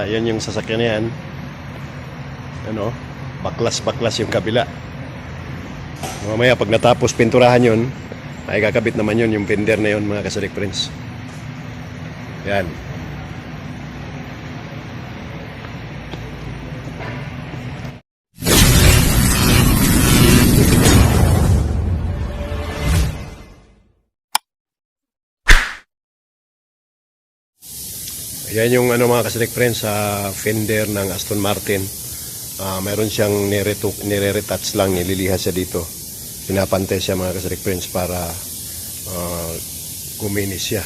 Yan yung sasakyan na yan. Ano, baklas-baklas yung kabila. Mamaya pag natapos pinturahan yun, ay kakabit naman yun, yung fender na yun, mga Kasadik Friends. Yan. Yan yung ano, mga Kasadik Friends, sa fender ng Aston Martin. Mayroon siyang nire-retouch lang, nililihas siya dito. Pinapantay siya, mga Kasadik Friends, para guminis siya.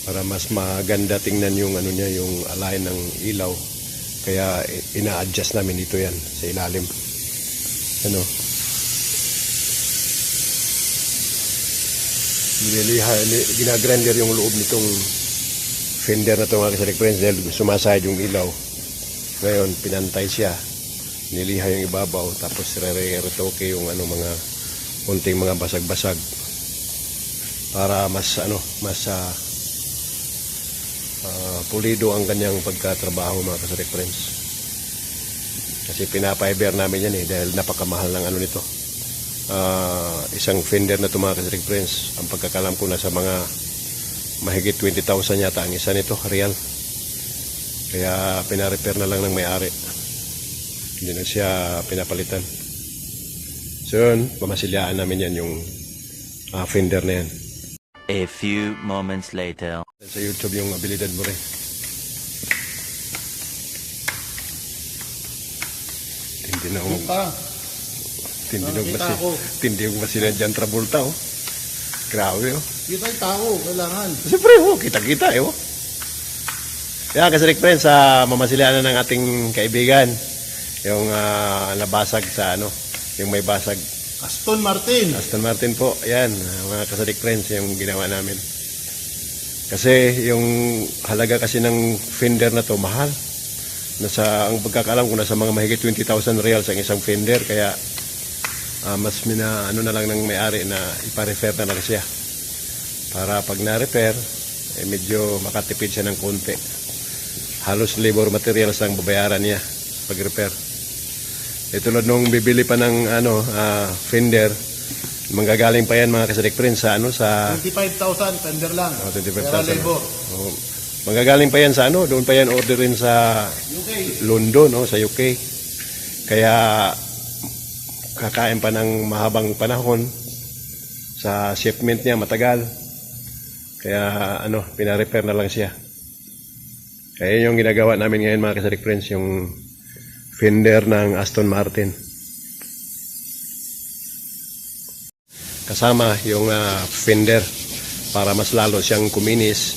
Para mas maganda tingnan yung ano niya, yung align ng ilaw. Kaya ina-adjust namin dito yan sa ilalim. Ano? Ginagrinder yung loob nitong fender na ito, mga Kasadik Friends, dahil sumasayad yung ilaw. Ngayon, pinantay siya, niliha yung ibabaw, tapos retoke yung ano, mga konting mga basag-basag para mas ano, mas pulido ang kanyang pagkatrabaho, mga Kasadik Friends. Kasi pinapiber namin yan dahil napakamahal ng ano nito. Isang fender na ito, mga Kasadik Friends, ang pagkakalam ko na sa mga mahigit 20,000 yata ang isa nito, real. Kaya pinarepair na lang ng may-ari. Hindi na siya pinapalitan. So yun, pamasilyaan namin yan yung fender na yan. A few moments later. Sa YouTube yung abilidad mo rin. Tindi na tindi yung masila dyan Travolta, oh. Grabe, oh. Kita yung tao, kailangan. Siyempre, oh, kita-kita, oh. Kaya, Kasadik Friends, mamasilaan na ng ating kaibigan yung nabasag sa ano, yung may basag. Aston Martin. Aston Martin po, yan, mga Kasadik Friends, yung ginawa namin. Kasi yung halaga kasi ng fender na to mahal. Ang pagkakalam ko nasa mga mahigit 20,000 reals ang isang fender, kaya mas ano na lang ng may-ari na ipa-repair na lang siya. Para pag na-repair, medyo makatipid siya ng konti. Halos labor materials ang babayaran niya pag-repair. Tulad nung bibili pa ng ano, fender, manggagaling pa yan, mga Kasadik Friends, sa ano, sa 25,000 fender lang. 25,000. labor. Manggagaling pa yan sa ano, doon pa yan orderin sa UK. London, sa UK. Kaya kakain pa ng mahabang panahon, sa shipment niya matagal. Kaya ano, pina-repair na lang siya. Kaya yung ginagawa namin ngayon, mga Kasadik Friends, yung fender ng Aston Martin. Kasama yung fender para mas lalo siyang kuminis.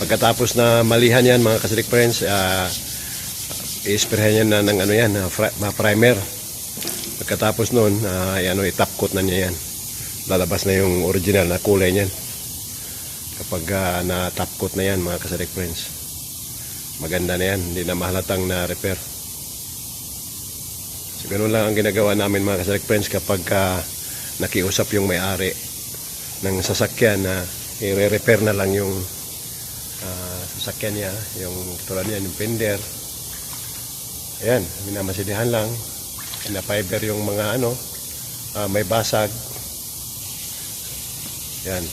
Pagkatapos na malihan yan, mga Kasadik Friends, i-sprayhan yan ng ano yan, primer. Pagkatapos nun, i-top coat na niya yan. Lalabas na yung original na kulay niyan. Kapag na-top coat na yan, mga Kasadik Friends, maganda na yan, hindi na mahalatang na repair. So ganun lang ang ginagawa namin, mga Kasadik Friends, kapag nakiusap yung may-ari ng sasakyan na i-repair na lang yung sasakyan niya, yung tulad niya, yung fender. Ayan, minamasidihan lang, na-fiber yung mga ano, may basag. Yan,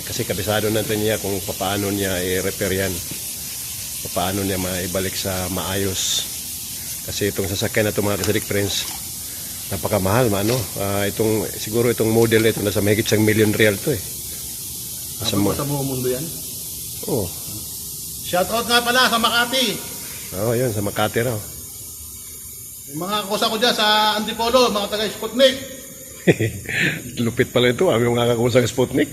kasi kabisado natin niya kung paano niya i-repair yan, paano niya maibalik sa maayos. Kasi itong sasakyan na ito, mga Kasadik Friends, napakamahal, siguro itong model ito nasa mahigit 1 million real to Sa buong mundo yan? Oo. Shoutout nga pala sa Makati. Yun, sa Makati raw. Yung mga kusa ko dyan sa Antipolo, mga taga-Sputnik. Lupit pala ito, yung mga kakusang Sputnik.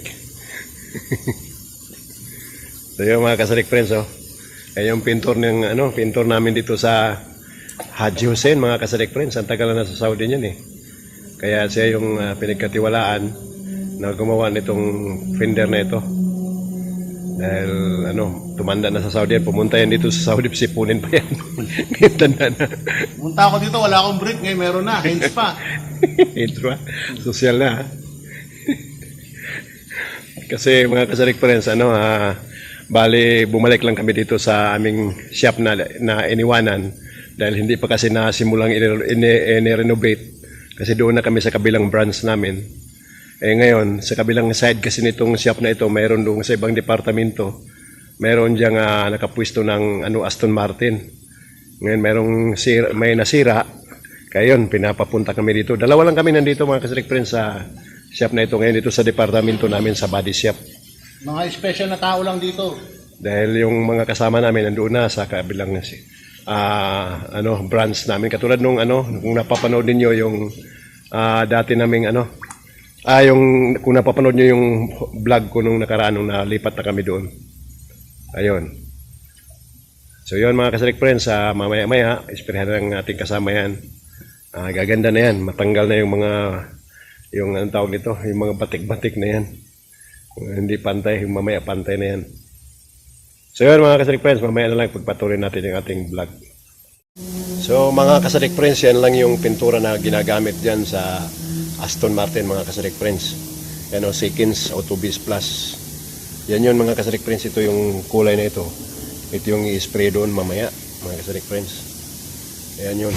So yung mga Kasadik Friends, yung pintor namin dito sa Haji Hussein, mga Kasadik Friends, ang tagal na sa Saudi niyan Kaya siya yung pinagkatiwalaan na gumawa nitong fender na ito. Dahil tumanda na sa Saudi, pumunta yan dito sa Saudi, sipunin pa yan. Ngayon tanda na. Punta ako dito, wala akong brick, ngayon meron na, hints pa. Hints pa, social na. Kasi mga Kasadik Friends, Bali, bumalik lang kami dito sa aming shop na iniwanan dahil hindi pa kasi nasimulang i-renovate kasi doon na kami sa kabilang branch namin. Eh ngayon, sa kabilang side kasi nitong shop na ito, mayroon doon sa ibang departamento, mayroon diyang nakapwesto ng Aston Martin. Ngayon may nasira, kaya yun, pinapapunta kami dito. Dalawa lang kami nandito mga kasirik friends sa shop na ito ngayon dito sa departamento namin sa body shop. Mga special na tao lang dito. Dahil yung mga kasama namin nandoon na sa kabilang branch namin. Katulad nung kung napapanood niyo yung dati naming kung napapanood niyo yung vlog ko nung nakaraan nung nalipat na kami doon. Ayun. So yun mga kasirik friends, mamaya-maya, ispirahan ng ating kasama yan. Gaganda na yan, matanggal na yung anong tawag nito, yung mga batik-batik na yan. Hindi pantay, yung mamaya pantay na yan. So yun mga kasirik friends, mamaya na lang pagpatuloy natin yung ating vlog. So mga kasirik friends, yan lang yung pintura na ginagamit dyan sa Aston Martin mga kasirik friends. Yan o, Seekins Autobiz Plus. Yan yun mga kasirik friends, ito yung kulay na ito. Ito yung i-spray doon mamaya mga kasirik friends. Yan yun.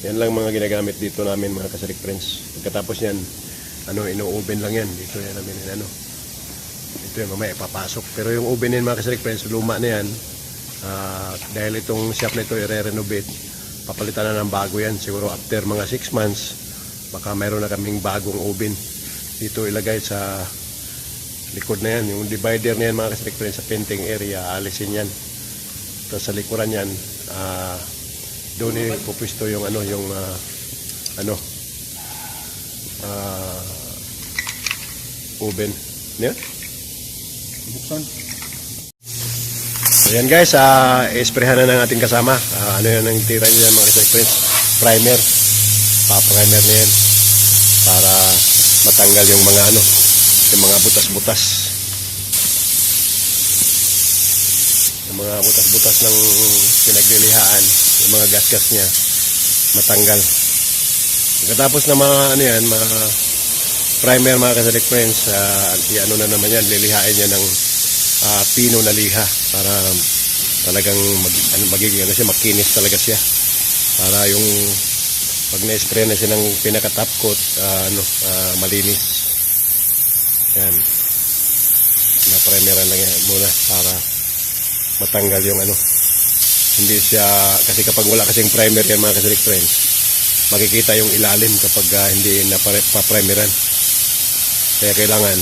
Yan lang mga ginagamit dito namin mga kasirik friends. Pagkatapos yan, ino-oven lang yan. Dito yan namin, ito yung mamaya ipapasok. Pero yung oven yan mga kasirik friends, luma na yan. Dahil itong shop na ito i-renovate, papalitan na ng bago yan. Siguro after mga 6 months, baka mayroon na kaming bagong oven. Dito ilagay sa likod na yan. Yung divider na yan mga kasirik friends sa painting area, alisin yan. Tapos sa likuran yan, doon ipupwisto yung oven. Yeah? Buksan. So yan guys, isprehan na ng ating kasama. Ano yan ang tira niya mga kasirik friends? Primer. Pa-primer na yan. Para matanggal yung mga butas-butas. Yung mga butas-butas ng pinaglilihaan, yung mga gas-gas niya, matanggal. Pagkatapos na mga primer mga kasirik friends, na naman yan, lilihain niya ng pino na liha para talagang magiging makinis talaga siya. Para yung pag na-spray na siya ng pinaka-top coat, malinis. Yan. Na-primeran lang yan muna para matanggal yung Hindi siya, kasi kapag wala kasing primer yan mga kasirik friends, makikita yung ilalim kapag hindi na-primeran. Kaya kailangan,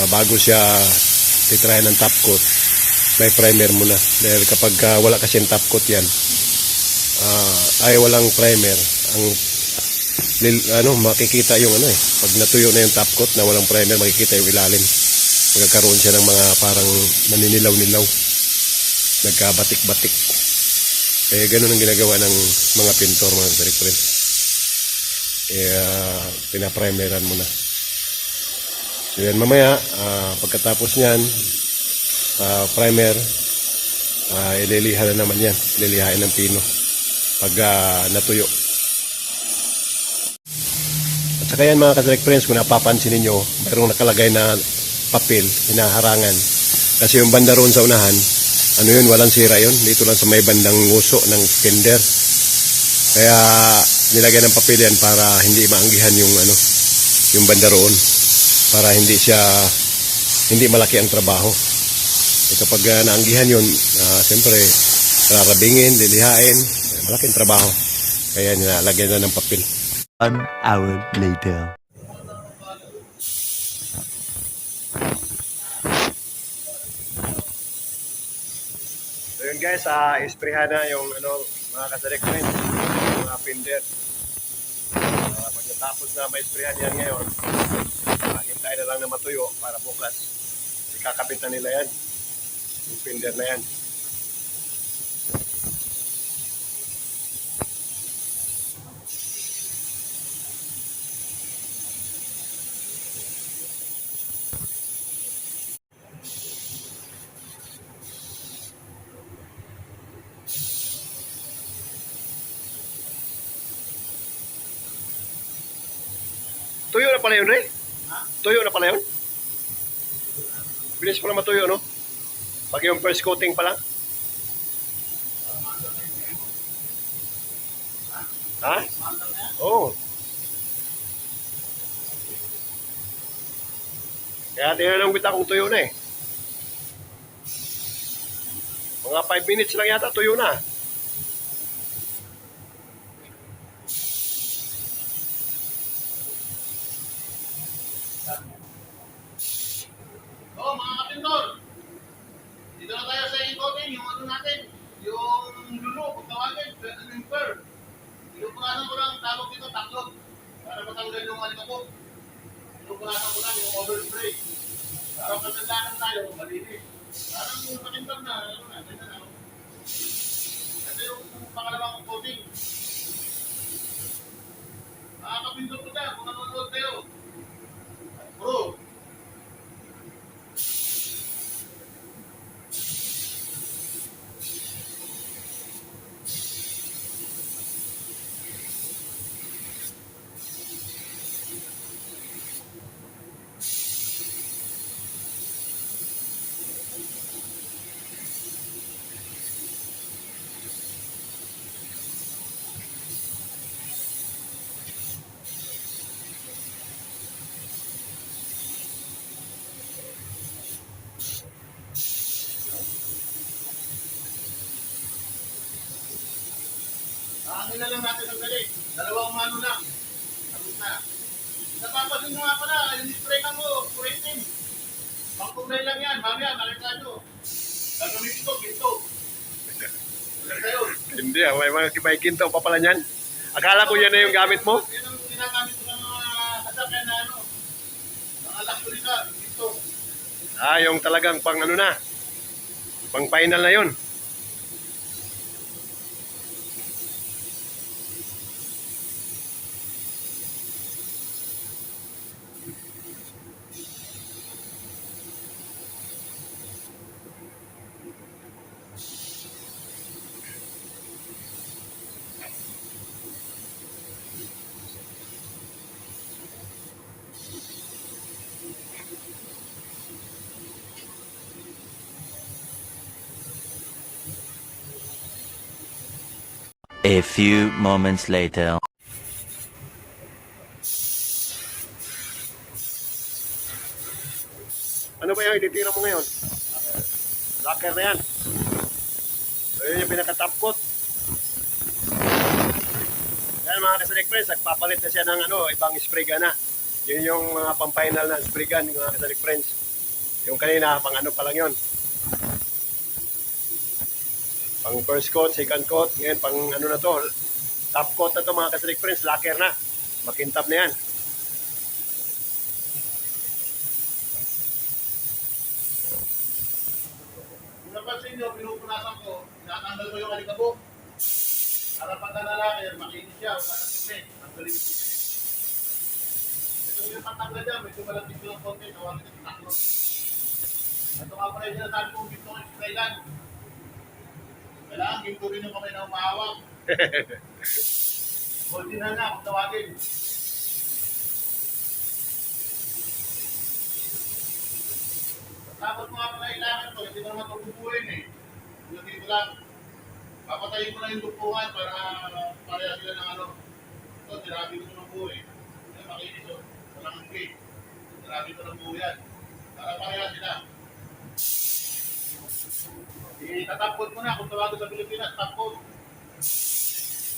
bago siya titrayan ng top coat, may primer muna. Dahil kapag wala kasing top coat yan, walang primer, makikita yung pag natuyo na yung top coat na walang primer, makikita yung ilalim. Magkakaroon siya ng mga parang naninilaw-nilaw, nagkabatik-batik. Ganun ang ginagawa ng mga pintor mga kasirik friends. Pinaprimeran muna. So yan mamaya, pagkatapos niyan, primer, ililihan na naman yan. Ililihain ng pino pag natuyo. At saka yan mga kasirik friends, kung napapansin ninyo, mayroong nakalagay na papel, hinaharangan. Kasi yung banda roon sa unahan, walang sira yun. Dito lang sa may bandang nguso ng fender. Kaya nilagay ng papel yan para hindi maanggihan yung banda roon. Para hindi malaki ang trabaho. Kapag naanggihan yun, siyempre, rarabingin, lilihain, malaking trabaho. Kaya nilagyan na ng papel. 1 hour later. So yun guys, isprehan na yung mga kasirik friends, mga fender. Pagkatapos na ma-isprehan yan ngayon, hintayin na lang na matuyo para bukas ikakabit na nila yan, yung fender na yan. Tuyo na pala yun, Ray? Tuyo na pala yun? Bilis pa lang matuyo, no? Pag yung first coating pa lang. Ha? Oo. Kaya tinanong kita kung tuyo na eh. Mga 5 minutes lang yata, tuyo na. Oo, mga kapindor. Dito na tayo sa i-coating, yung ano natin, yung lulo, kung tawagin, yung fur. Pinupunasan ko lang, tawag dito, taklog. Para matanggal yung alikabok. Pinupunasan ko lang yung overspray. Para pagkandaan tayo, malinis. Parang yung kapindor na, ano na, ganyan na. Ito yung pangalawang coating. Mga kapindor ko dyan, kung nanonood kayo. Bro, Angin na lang natin ang galing. Dalawang mano lang. Tapos na. Napapasin mo nga pala, yung spray ka mo, puritin. Pangkulay lang yan, mamaya, nakita nyo. Gagamitin ko, ginto. Ganda yun. Hindi ah, may ginto pa pala niyan. Akala ko yan na yung gamit mo. Yan ang ginagamit ko ng mga sasakyan na ano. Mga luxury car, ginto. Ah, yung talagang pang ano na. Pang final na yun. A few moments later. Ano ba yung ititira mo ngayon? Locker na yan. So yun yung pinaka-top coat. Yan mga kasadik friends, nagpapalit na siya ng ano, ibang spray gun na. Yun yung mga pang-final na spray gun, mga kasadik friends. Yung kanina, pang ano pa lang yun. Pang first coat, second coat, ngayon pang ano na to, top coat na to mga kasadik friends, locker na. Makintab na yan. Kung napansin nyo, pinupunasan ko, natanggal ko yung alikabok. Para pagka nalaki, makinis siya, wala sa tingin. Ang galing ito. Ito yung patanggal dyan, medyo malapit ko ng konti, tawagin ito taklo. Ito nga pala yung sinasabi kong ginto ng Thailand. Kailangan ginto rin yung kamay na umahawak. Golden na kung tawagin. Tapos mga pangailangan to, hindi mo naman ito bubuhin eh. Yung dito lang. Papatayin ko na yung dupuhan para pareha sila ng ano. Ito, tirabi ko ng buhay. Yan, makinis o. Walang ang gate. Tirabi ko ng buhay yan. Para pareha sila. Itatapkod mo na kung tawagin sa Pilipinas, tapkod.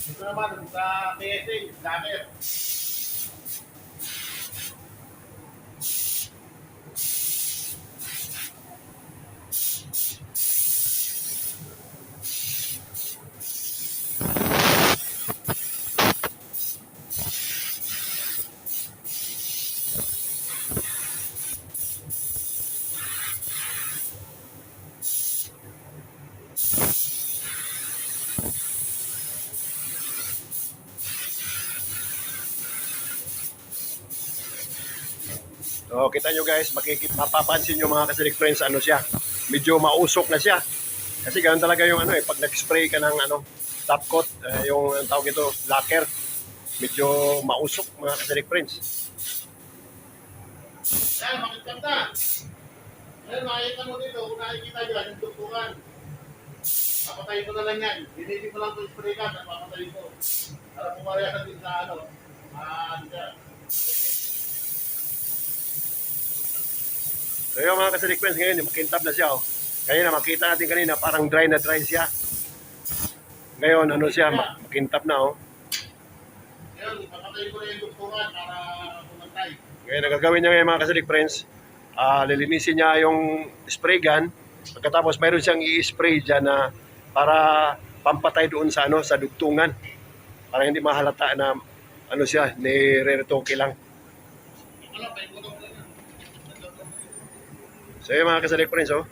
Ito naman, sa PSA, lager. So, kita nyo guys, mapapansin nyo mga kasadik friends, ano siya, medyo mausok na siya. Kasi ganun talaga yung ano eh, pag nag-spray ka ng ano, top coat, yung ang tawag ito, lacquer, medyo mausok mga kasadik friends. Yan, makikita na. Ngayon, makikita mo dito, kung nakikita dyan, yung tuktukan. Papatayin ko na lang yan. Binili ko lang ito spray gun at papatayin ko. Para pumarya din sa ano. Dyan. So yung mga ka-sequence ngayon, makintab na siya. Oh. Kaya makita natin kanina, parang dry na dry siya. Ngayon, ano siya, makintab na. Oh. Ngayon, papatayin ko na yung tuktukan para pumatay. Ngayon, ang gagawin niya ngayon mga ka-sequence, lilinisin niya yung spray gun. Pagkatapos, mayroon siyang i-spray dyan na para pampatay doon sa ano sa dugtungan. Para hindi mahalata na ano siya, nire-retoke lang. Wala, payin ko na muna yan. So yung mga kasalik friends, oh.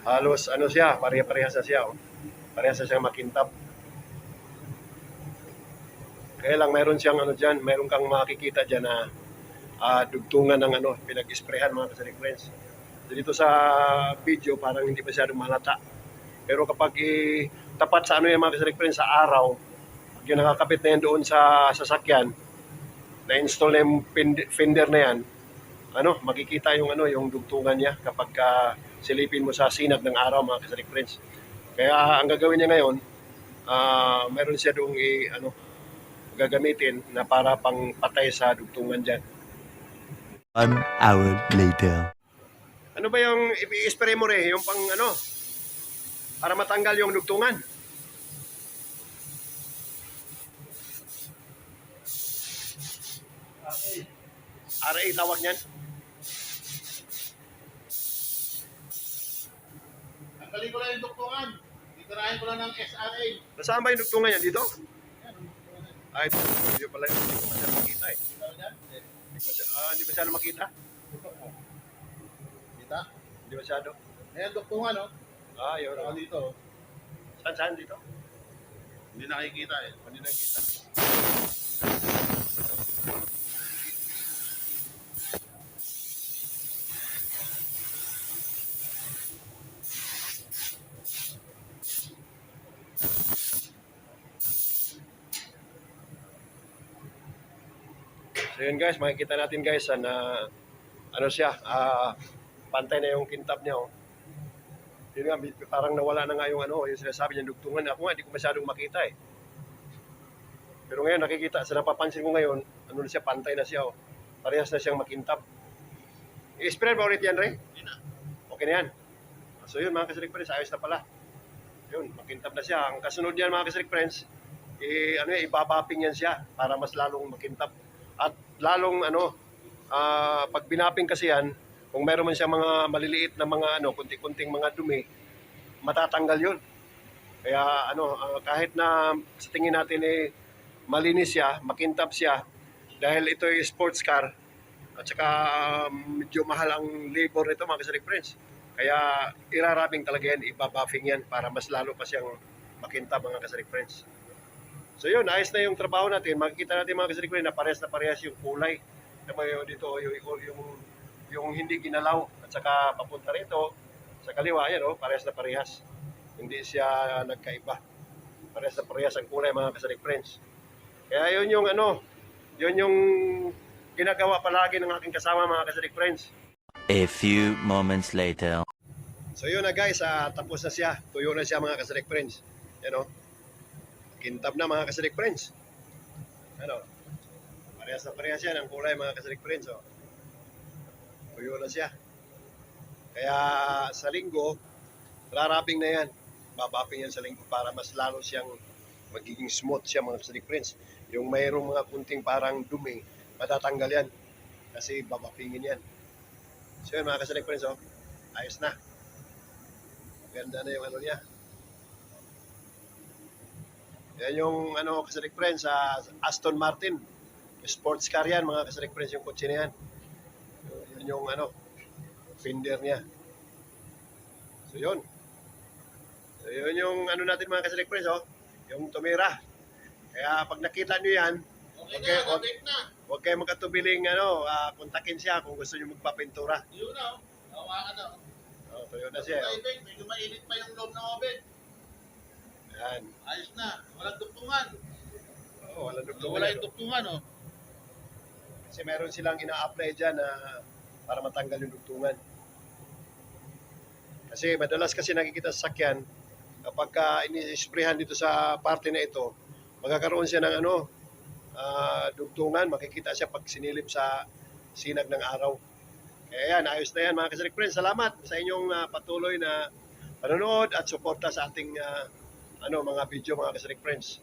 Halos ano siya, pareha-parehas na siya, oh. Parehas na siyang makintab. Kaya lang mayroon siyang ano diyan, mayroon kang makikita diyan na dugtungan ng ano, pinag-sprayhan mga kasalik friends. So, dito sa video parang hindi masyadong mahalata. Pero kapag tapat sa ano yung mga kasalik friends sa araw, pag yung nakakapit na yan doon sa sasakyan, na-install na yung fender na yan, ano, makikita yung ano, yung dugtungan niya kapag silipin mo sa sinag ng araw mga kasalik friends. Kaya ang gagawin niya ngayon, meron siya doong ano, gagamitin na para pang patay sa dugtungan diyan. 1 hour later. Ano ba yung i-spray mo yung pang ano, para matanggal yung dugtungan? RA tawag niyan. Tanggalin ko lang yung tuktukan. Titirahin ko lang ng SRA. Nasaan ba yung dugtungan niyan? Dito? Ay, hindi pala hindi ko masyadong makita eh. Hindi masyadong makita? Kita? Hindi masyado. Ayan, tuktungan, no? Yun. Saka dito. Saan dito? Hindi nakikita eh. Hindi nakikita. So yun guys, makikita natin guys na ano siya, pantay na yung kintab niya. Oh. Yun nga, parang nawala na nga yung ano, yung sinasabi niya dugtungan. Ako nga, hindi ko masyadong makita eh. Pero ngayon nakikita, sa napapansin ko ngayon, ano na siya, pantay na siya. Oh. Parehas na siyang makintab. I-spray ba ulit yan, Ray? Okay na yan. So yun mga kasalik friends, ayos na pala. Yun, makintab na siya. Ang kasunod yan mga kasalik friends, ibabaping yan siya para mas lalong makintab. At lalong pag binaping kasi yan, kung meron man siya mga maliliit na mga kunti-kunting mga dumi, matatanggal yun. Kaya kahit na sa tingin natin malinis siya, makintab siya, dahil ito ay sports car, at saka medyo mahal ang labor nito mga kasalik friends. Kaya irarabing talaga yan, ibabuffing yan para mas lalo pa siyang makintab mga kasalik friends. So yun, ayos na yung trabaho natin. Makikita natin mga kasalik friends na parehas yung kulay. Dito yung hindi ginalaw at saka papunta rito sa kaliwa, yan parehas na parehas. Hindi siya nagkaiba. Parehas na parehas ang kulay mga kasalik friends. Kaya yun yung yun yung ginagawa palagi ng aking kasama mga kasalik friends. A few moments later. So yun na guys, tapos na siya. Tuyo na siya mga kasalik friends. Yan kintab na mga kasalik friends. Parehas na parehas yan ang kulay mga kasalik friends. Tuyo na siya. Kaya sa linggo, raraping na yan. Babaping yan sa linggo para mas lalo siyang magiging smooth siya mga kasalik friends. Yung mayroong mga kunting parang dumi, matatanggal yan. Kasi babapingin yan. So yun mga kasalik friends, ayos na. Ganda na yung niya. Yan yung kasalik friends, Aston Martin. Sports car yan mga kasalik friends, yung kotse na yan. Yan yung fender niya. So yun. So yun yung natin mga kasalik friends, yung tumira. Kaya pag nakita nyo yan, huwag kayo magkatubiling kontakin siya kung gusto nyo magpapintura. Yun na, hawakan na. Tuyo na siya. Medyo mainit pa yung loob ng oven. Yan. Ayos na, walang tuktungan. Walang dugtungan. Wala yung tuktungan, Kasi meron silang ina-apply dyan na para matanggal yung dugtungan. Kasi madalas kasi nakikita sa sakyan, kapag ini-sprayhan dito sa parte na ito, magkakaroon siya ng dugtungan, makikita siya pag sinilip sa sinag ng araw. Kaya yan, ayos na yan mga Kasalik Friends. Salamat sa inyong patuloy na panonood at suporta sa ating mga video mga Kasalik Friends.